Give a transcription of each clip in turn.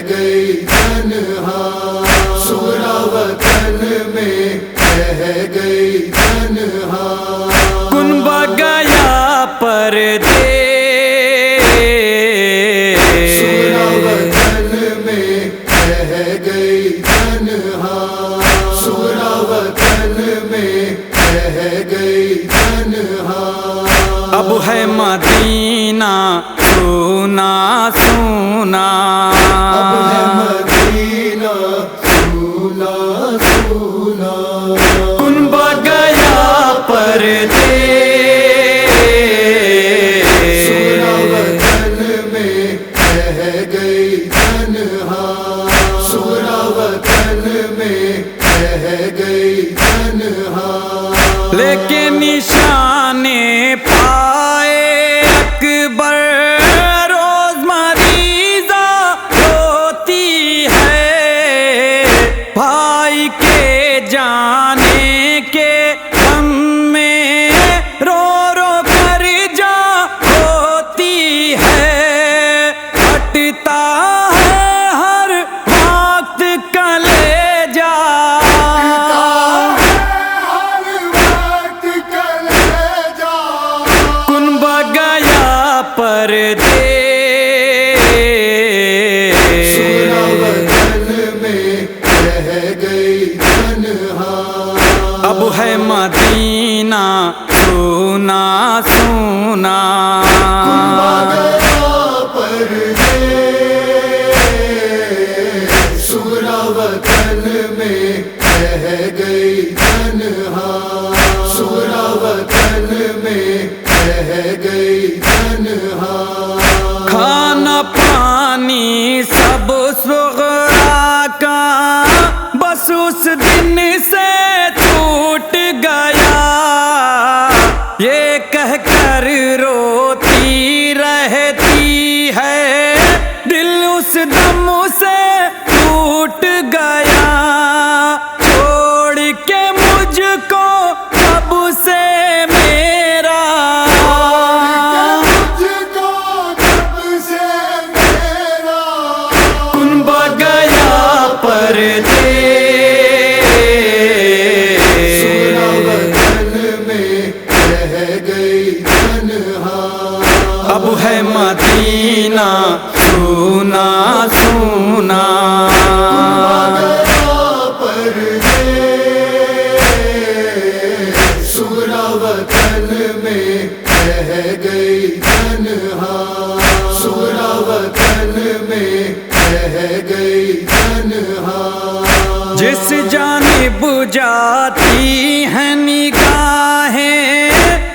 گئی تنہا، سورا وطن میں رہ گئی تنہا، کنب گیا پردیس، سورا وطن میں رہ گئی تنہا، سورا وطن میں رہ گئی تنہا، اب ہے مدینہ سونا سونا، اب ہے مدینہ سونا سونا، کنب گیا پردیس، سورا وطن میں رہ گئی تنہا، سورا وطن میں رہ گئی تنہا، لیکن نشان پائے اکبر روز مریضہ ہوتی ہے، بھائی کے جانے کے غم میں رو رو کر جا ہوتی ہے، ہٹتا ہے ہر وقت کلیجہ، کنب گیا پردیس، سورا وطن میں رہ گئی تنہا، اب ہے مدینہ سونا سونا، سورا وطن میں رہ گئی تنہا، سورا وطن میں رہ گئی تنہا، کھانا پانی سب صغرا کا بس اس دن سے چھوٹ گیا، یہ کہہ کر روتی رہتی ہے دل اس دم سے ٹوٹ گیا، چھوڑ کے مجھ کو کب سے میرا، کنب گیا پردیس، سورا وطن میں رہ گئی تنہا، اب ہے مدینہ سونا سونا، سورا وطن میں رہ گئی تنہا، سورا وطن میں رہ گئی تنہا، جس جانب جاتی ہیں نگاہیں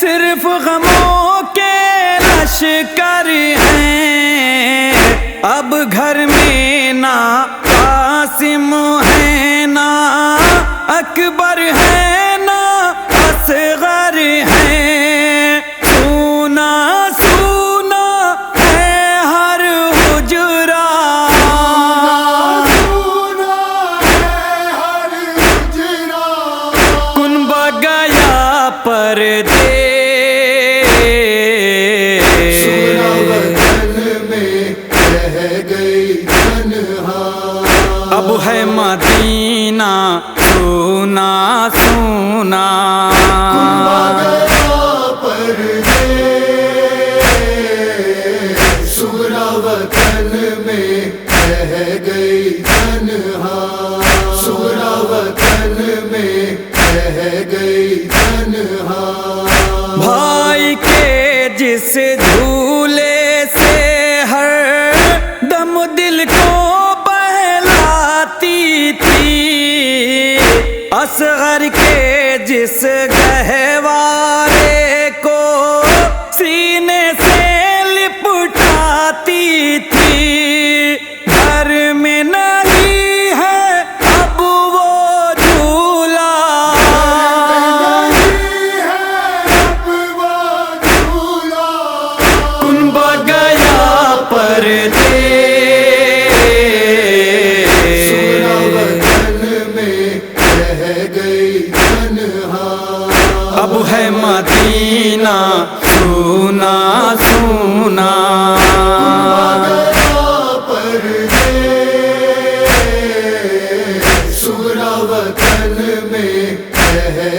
صرف غموں کے لشکر ہیں، اب گھر میں نہ قاسم ہے نہ اکبر ہے نہ اصغر ہے، سونا سونا ہے ہر حجرہ، کنب گیا پردیس، سورا وطن میں رہ گئی تنہا، اب ہے مدینہ سونا سونا، سورا وطن میں رہ گئی تنہا، سورا وطن میں رہ گئی تنہا، بھائی کے جس جھولے سے ہر دم دل کو بہلاتی تھی، اصغر کے جس گہوارے کو سینے سے لپٹاتی تھی، گھر میں نہیں ہے اب وہ جھولا، کنب گیا پردیس، سورا وطن میں رہ گئی تنہا،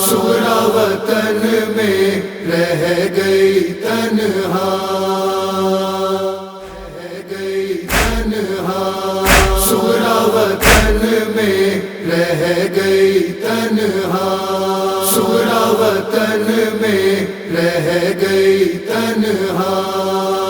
سغرا وطن میں رہ گئی تنہا، رہ گئی تنہا، سغرا وطن میں رہ گئی تنہا، سغرا وطن میں رہ گئی تنہا۔